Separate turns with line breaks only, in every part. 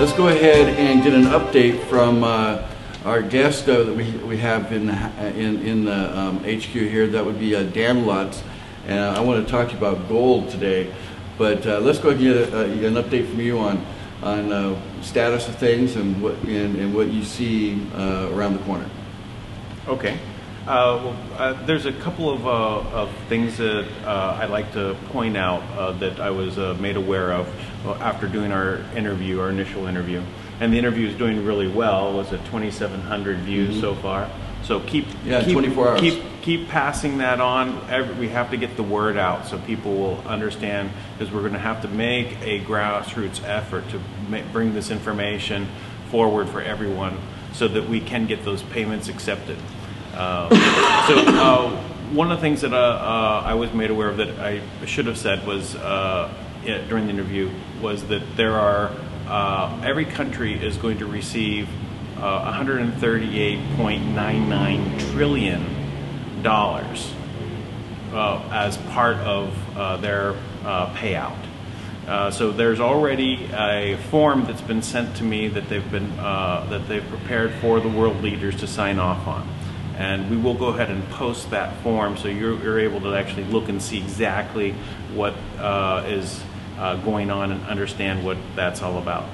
Let's go ahead and get an update from our guest that we have in the HQ here. That would be Dan Lutz, and I want to talk to you about gold today. But let's go ahead and get an update from you on status of things and what you see around the corner.
Okay. There's a couple of things that I'd like to point out that I was made aware of after doing our initial interview. And the interview is doing really well. It was at 2,700 views so far. So keep
24 hours.
Keep passing that on. We have to get the word out so people will understand, because we're going to have to make a grassroots effort to bring this information forward for everyone so that we can get those payments accepted. One of the things that I was made aware of that I should have said was during the interview was that there are every country is going to receive $138.99 trillion as part of their payout. So there's already a form that's been sent to me that they've prepared for the world leaders to sign off on. And we will go ahead and post that form so you're able to actually look and see exactly what is going on and understand what that's all about.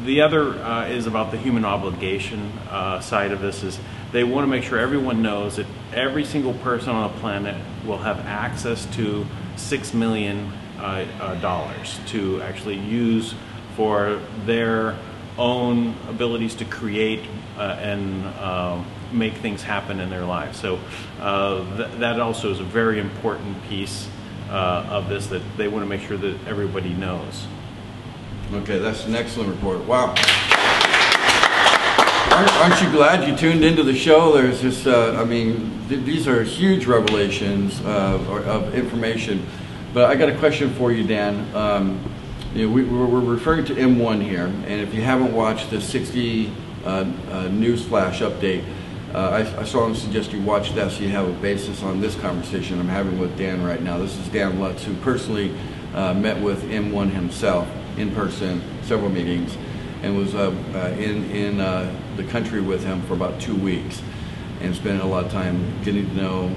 The other is about the human obligation side of this. Is they want to make sure everyone knows that every single person on the planet will have access to $6 million to actually use for their own abilities to create and make things happen in their lives. So that also is a very important piece of this that they want to make sure that everybody knows.
Okay, that's an excellent report. Wow. Aren't you glad you tuned into the show? There's just, I mean, these are huge revelations of information. But I got a question for you, Dan. You know, we're referring to M1 here, and if you haven't watched the 60 news flash update, I strongly suggest you watch that so you have a basis on this conversation I'm having with Dan right now. This is Dan Lutz, who personally met with M1 himself in person, several meetings, and was in the country with him for about 2 weeks, and spent a lot of time getting to know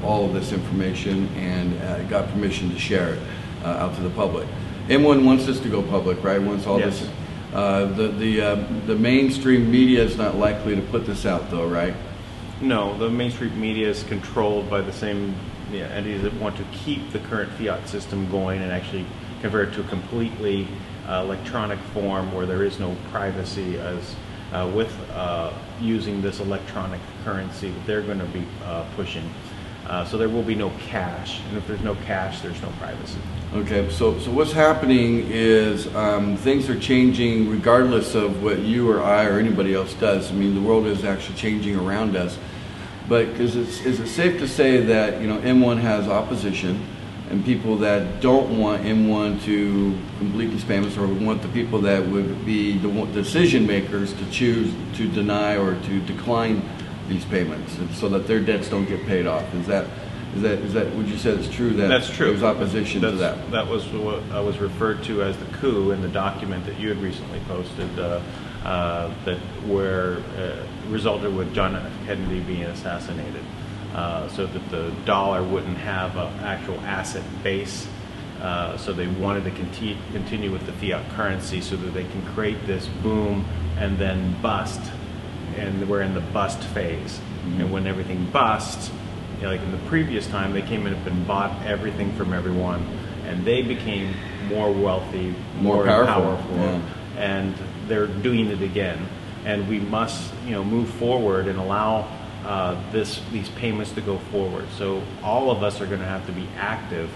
all of this information, and got permission to share it out to the public. M1 wants this to go public, right? Wants all
Yes.
this. The mainstream media is not likely to put this out, though, right?
No, the mainstream media is controlled by the same entities that want to keep the current fiat system going and actually convert it to a completely electronic form where there is no privacy as with using this electronic currency that they're going to be pushing. So there will be no cash, and if there's no cash, there's no privacy.
Okay, so what's happening is things are changing regardless of what you or I or anybody else does. I mean, the world is actually changing around us. But is it safe to say that, you know, M1 has opposition and people that don't want M1 to complete these payments, or want the people that would be the decision makers to choose to deny or to decline these payments so that their debts don't get paid off? Is that would you say it's true that
That's true.
there's opposition to that?
That was what I was referred to as the coup in the document that you had recently posted that resulted with John F. Kennedy being assassinated, so that the dollar wouldn't have an actual asset base. So they wanted to continue with the fiat currency so that they can create this boom and then bust. And we're in the bust phase. And when everything busts, you know, like in the previous time, they came in and bought everything from everyone, and they became more wealthy, more powerful,
yeah.
And they're doing it again. And we must, you know, move forward and allow these payments to go forward. So all of us are going to have to be active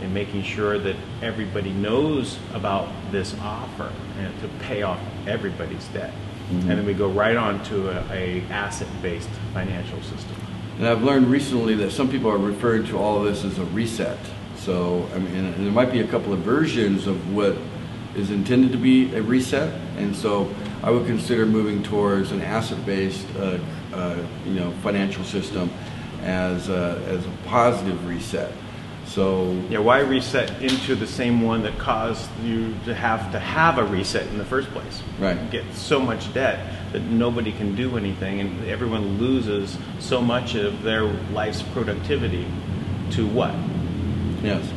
in making sure that everybody knows about this offer and to pay off everybody's debt. And then we go right on to a asset-based financial system.
And I've learned recently that some people are referring to all of this as a reset. So, I mean, and there might be a couple of versions of what is intended to be a reset. And so I would consider moving towards an asset-based, you know, financial system as a positive reset. So
yeah, why reset into the same one that caused you to have a reset in the first place?
Right.
You get so much debt that nobody can do anything, and everyone loses so much of their life's productivity to what?
Yes.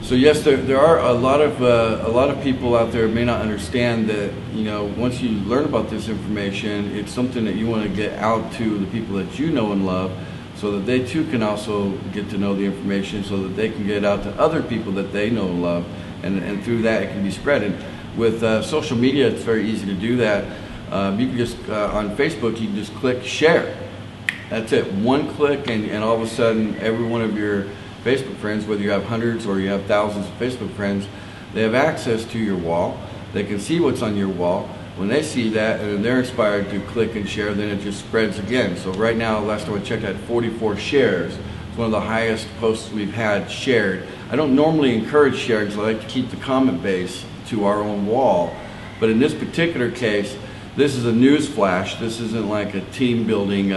So yes, there are a lot of people out there who may not understand that, you know, once you learn about this information, it's something that you want to get out to the people that you know and love, so that they too can also get to know the information, so that they can get out to other people that they know and love, and through that it can be spread. And with social media, it's very easy to do that. You can just on Facebook, you can just click share. That's it, one click, and all of a sudden every one of your Facebook friends, whether you have hundreds or you have thousands of Facebook friends, they have access to your wall. They can see what's on your wall. When they see that and they're inspired to click and share, then it just spreads again. So right now, last time I checked, I had 44 shares. It's one of the highest posts we've had shared. I don't normally encourage sharing because I like to keep the comment base to our own wall. But in this particular case, this is a news flash. This isn't like a team building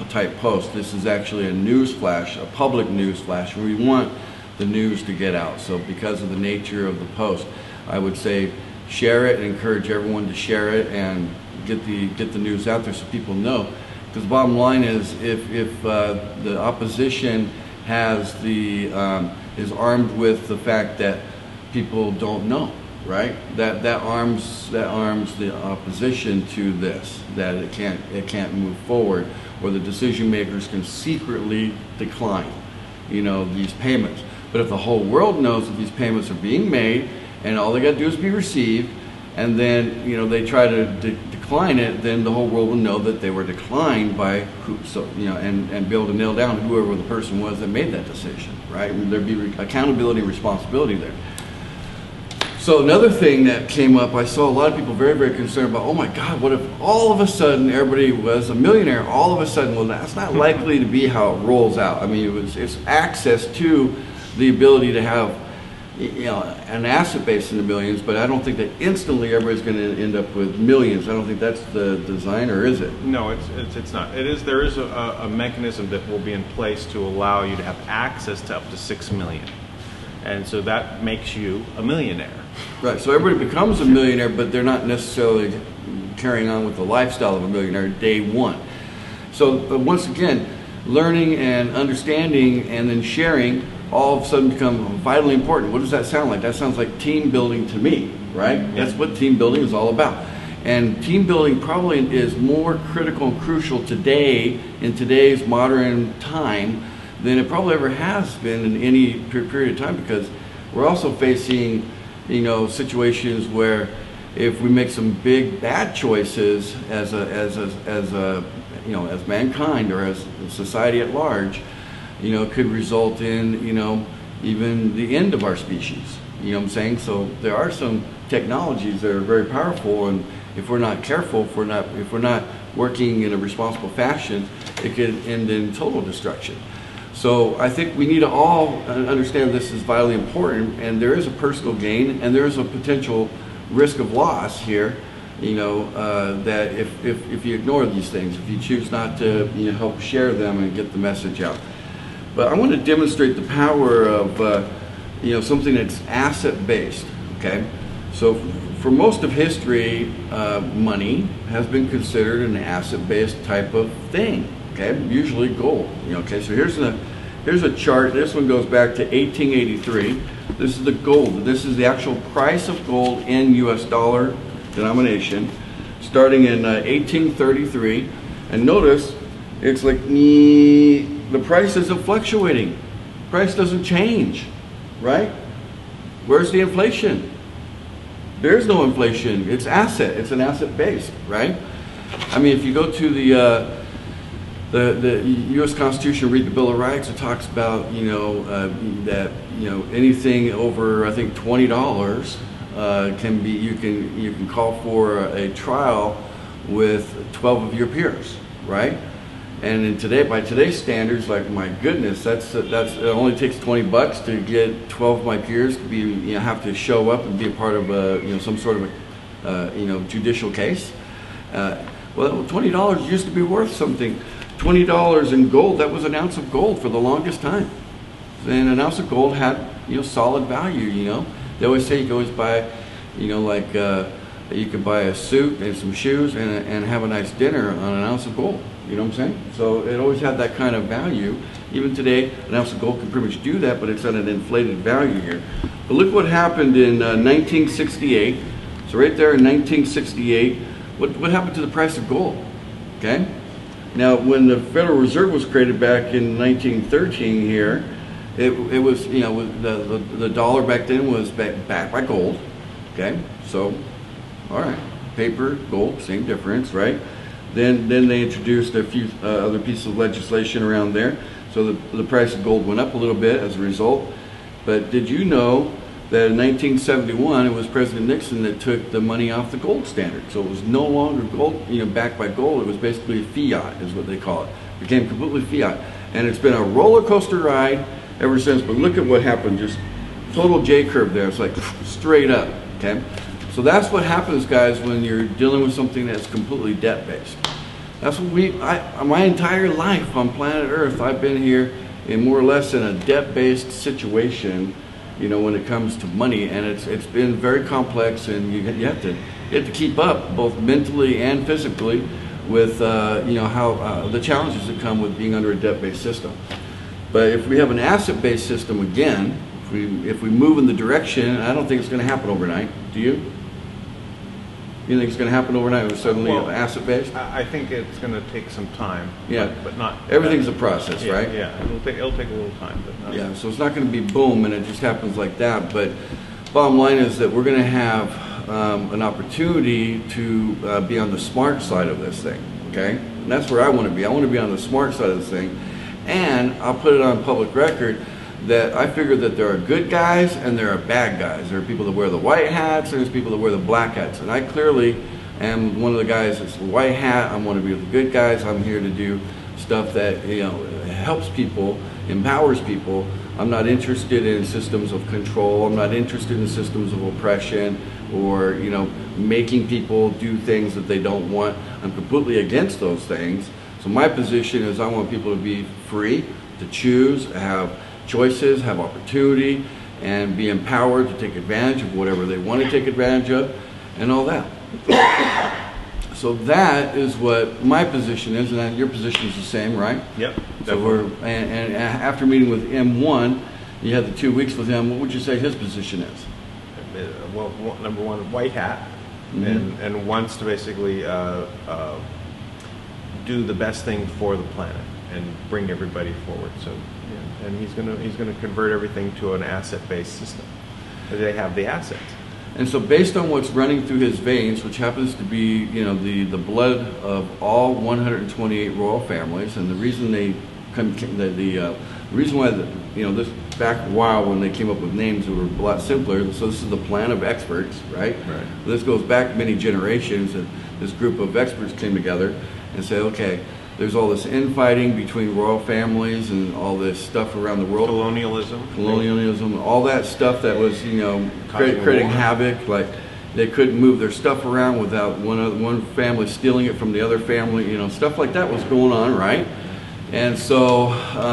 type post. This is actually a news flash, a public news flash, where we want the news to get out. So because of the nature of the post, I would say share it and encourage everyone to share it and get the news out there so people know. Because the bottom line is, if the opposition has is armed with the fact that people don't know, right? That arms the opposition to this, that it can't move forward, or the decision makers can secretly decline, you know, these payments. But if the whole world knows that these payments are being made, and all they got to do is be received, and then, you know, they try to decline it, then the whole world will know that they were declined by who, so, you know, and be able to nail down whoever the person was that made that decision, right? And there'd be accountability and responsibility there. So another thing that came up, I saw a lot of people very, very concerned about, oh my God, what if all of a sudden everybody was a millionaire all of a sudden? Well, that's not likely to be how it rolls out. I mean, it's access to the ability to have, you know, an asset base in the millions, but I don't think that instantly everybody's going to end up with millions. I don't think that's the design, or is it?
No, it's not. There is a mechanism that will be in place to allow you to have access to up to 6 million. And so that makes you a millionaire.
Right, so everybody becomes a millionaire, but they're not necessarily carrying on with the lifestyle of a millionaire day one. So once again, learning and understanding and then sharing all of a sudden become vitally important. What does that sound like? That sounds like team building to me, right? Yeah. That's what team building is all about. And team building probably is more critical and crucial today, in today's modern time, than it probably ever has been in any period of time, because we're also facing, you know, situations where if we make some big bad choices as you know, as mankind or as society at large, you know, it could result in, you know, even the end of our species. You know what I'm saying? So there are some technologies that are very powerful, and if we're not careful, if we're not working in a responsible fashion, it could end in total destruction. So I think we need to all understand this is vitally important, and there is a personal gain and there is a potential risk of loss here, you know, that if you ignore these things, if you choose not to, you know, help share them and get the message out. But I want to demonstrate the power of, you know, something that's asset-based, okay? So for most of history, money has been considered an asset-based type of thing. Okay, usually gold. You know, okay, so here's a chart. This one goes back to 1883. This is the gold. This is the actual price of gold in U.S. dollar denomination, starting in 1833. And notice, it's like the price isn't fluctuating. Price doesn't change, right? Where's the inflation? There's no inflation. It's asset. It's an asset based, right? I mean, if you go to the U.S. Constitution, read the Bill of Rights, it talks about, you know, that, you know, anything over, I think, $20 can be, you can call for a trial with 12 of your peers, right? And in by today's standards, like, my goodness, it only takes $20 to get 12 of my peers to be, you know, have to show up and be a part of a, you know, some sort of a, you know, judicial case. Well, $20 used to be worth something. $20 in gold, that was an ounce of gold for the longest time. then an ounce of gold had, solid value. They always say you can always buy, like you could buy a suit and some shoes and have a nice dinner on an ounce of gold. You know what I'm saying? So it always had that kind of value. Even today, an ounce of gold can pretty much do that, but it's at an inflated value here. But look what happened in 1968. So right there in 1968, what happened to the price of gold? Okay. Now, when the Federal Reserve was created back in 1913 here, it was, the dollar back then was backed by gold. Okay. So, all right, paper, gold, same difference, right? Then they introduced a few other pieces of legislation around there. So the price of gold went up a little bit as a result. But did you know that in 1971 it was President Nixon that took the money off the gold standard? So it was no longer gold, backed by gold. It was basically fiat, is what they call it. It became completely fiat, and it's been a roller coaster ride ever since. But look at what happened, just total J curve there. It's like straight up. Okay. So that's what happens, guys, when you're dealing with something that's completely debt-based. That's what my entire life on planet Earth, I've been here in more or less in a debt-based situation, when it comes to money, and it's been very complex, and you have to keep up both mentally and physically with how the challenges that come with being under a debt-based system. But if we have an asset-based system again, if we move in the direction, I don't think it's going to happen overnight. Do you? You think it's going to happen overnight or suddenly asset-based?
I think it's going to take some time.
Yeah,
but not.
Everything's a process,
yeah,
right?
Yeah, it'll take a little time, but not.
Yeah, so it's not going to be boom and it just happens like that. But bottom line is that we're going to have an opportunity to be on the smart side of this thing. Okay, and that's where I want to be. I want to be on the smart side of this thing, and I'll put it on public record that I figure that there are good guys and there are bad guys. There are people that wear the white hats, and there's people that wear the black hats. And I clearly am one of the guys that's the white hat. I'm one of the good guys. I'm here to do stuff that helps people, empowers people. I'm not interested in systems of control. I'm not interested in systems of oppression or making people do things that they don't want. I'm completely against those things. So my position is I want people to be free to choose, have choices, have opportunity, and be empowered to take advantage of whatever they want to take advantage of, and all that. So that is what my position is, and your position is the same, right?
Yep.
So and after meeting with M1, you had the 2 weeks with him. What would you say his position is?
Well, number one, white hat, and wants to basically do the best thing for the planet and bring everybody forward. So. And he's gonna convert everything to an asset-based system. They have the assets.
And so, based on what's running through his veins, which happens to be the blood of all 128 royal families, and the reason the reason why this back a while when they came up with names that were a lot simpler. So this is the plan of experts, right?
Right.
This goes back many generations, and this group of experts came together and said, okay, there's all this infighting between royal families and all this stuff around the world. Colonialism, all that stuff that was, creating havoc. Like they couldn't move their stuff around without one family stealing it from the other family. Stuff like that was going on, right? And so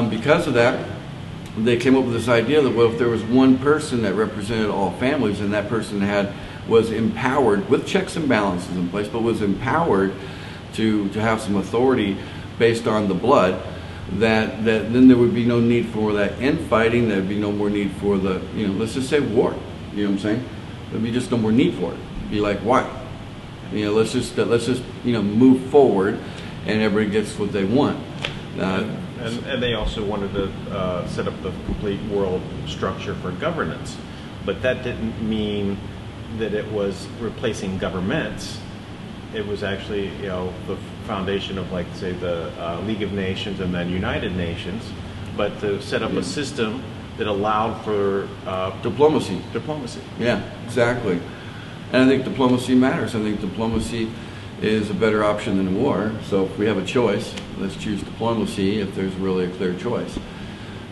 because of that, they came up with this idea that, well, if there was one person that represented all families, and that person was empowered with checks and balances in place, but was empowered to have some authority based on the blood, that then there would be no need for that infighting. There'd be no more need for the, let's just say war. You know what I'm saying? There'd be just no more need for it. It'd be like, why? Let's just move forward, and everybody gets what they want.
And they also wanted to set up the complete world structure for governance, but that didn't mean that it was replacing governments. It was actually, the foundation of, like, say, the League of Nations and then United Nations, but to set up a system that allowed for
diplomacy.
Diplomacy.
Yeah, exactly. And I think diplomacy matters. I think diplomacy is a better option than war. So if we have a choice, let's choose diplomacy if there's really a clear choice.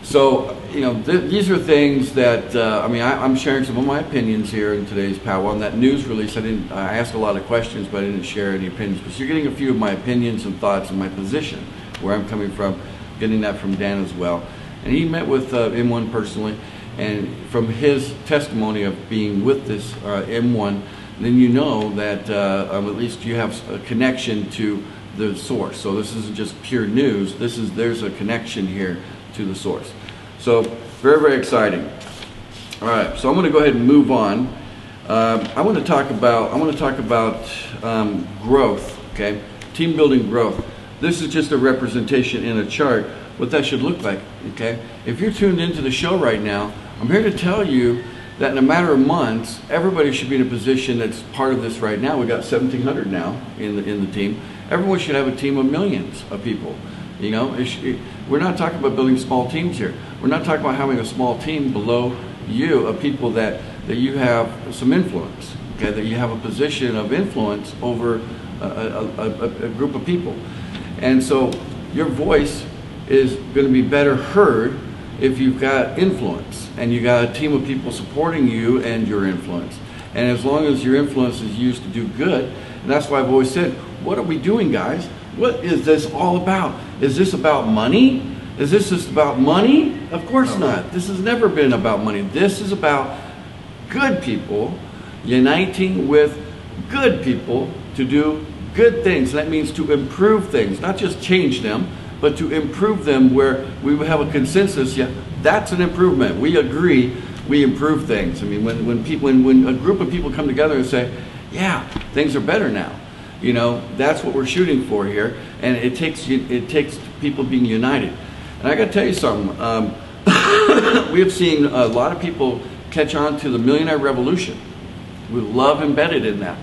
So, these are things that, I'm sharing some of my opinions here in today's powwow. On that news release, I asked a lot of questions, but I didn't share any opinions. But you're getting a few of my opinions and thoughts and my position, where I'm coming from, getting that from Dan as well. And he met with M1 personally, and from his testimony of being with this M1, then you know that at least you have a connection to the source. So this isn't just pure news. There's a connection here to the source. So very, very exciting. All right, so I'm going to go ahead and move on. I want to talk about growth. Okay, team building growth. This is just a representation in a chart what that should look like. Okay, if you're tuned into the show right now, I'm here to tell you that in a matter of months, everybody should be in a position that's part of this right now. We got 1,700 now in the team. Everyone should have a team of millions of people. You know, we're not talking about building small teams here. We're not talking about having a small team below you of people that you have some influence. Okay, that you have a position of influence over a group of people, and so your voice is going to be better heard if you've got influence and you got a team of people supporting you and your influence. And as long as your influence is used to do good, and that's why I've always said, what are we doing, guys? What is this all about? Is this about money? Is this just about money? Of course not. This has never been about money. This is about good people uniting with good people to do good things. That means to improve things, not just change them, but to improve them where we have a consensus. Yeah, that's an improvement. We agree, we improve things. I mean, when a group of people come together and say, yeah, things are better now, you know, that's what we're shooting for here. And it takes people being united. And I got to tell you something. We have seen a lot of people catch on to the Millionaire Revolution with love embedded in that.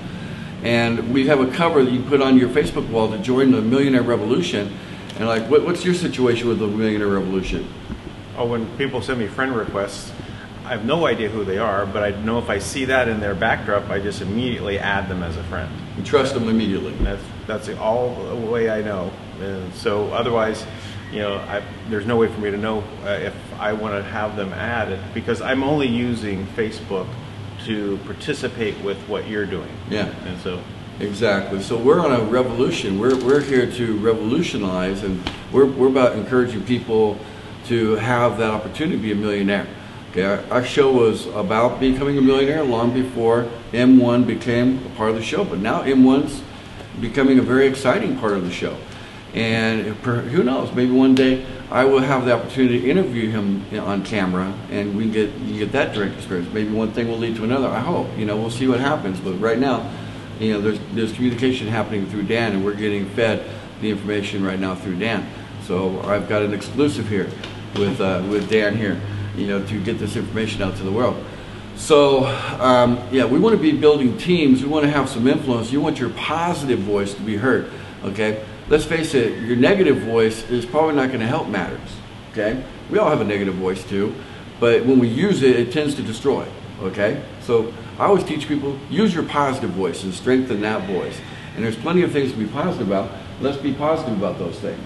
And we have a cover that you put on your Facebook wall to join the Millionaire Revolution. And like, what's your situation with the Millionaire Revolution?
Oh, when people send me friend requests, I have no idea who they are, but I know if I see that in their backdrop, I just immediately add them as a friend.
You trust them immediately.
That's all the way I know. And so otherwise, you know, there's no way for me to know if I want to have them added, because I'm only using Facebook to participate with what you're doing.
Yeah.
And so.
Exactly. So we're on a revolution. We're here to revolutionize, and we're about encouraging people to have that opportunity to be a millionaire. Okay, our show was about becoming a millionaire long before M1 became a part of the show, but now M1's becoming a very exciting part of the show. And who knows, maybe one day I will have the opportunity to interview him on camera, and you get that direct experience. Maybe one thing will lead to another. I hope. You know, we'll see what happens. But right now, you know, there's communication happening through Dan, and we're getting fed the information right now through Dan. So I've got an exclusive here with Dan here, you know, to get this information out to the world. So yeah, we want to be building teams. We want to have some influence. You want your positive voice to be heard. Okay, let's face it, your negative voice is probably not going to help matters. Okay, we all have a negative voice too, but when we use it, it tends to destroy. Okay, so I always teach people, use your positive voice and strengthen that voice. And there's plenty of things to be positive about. Let's be positive about those things.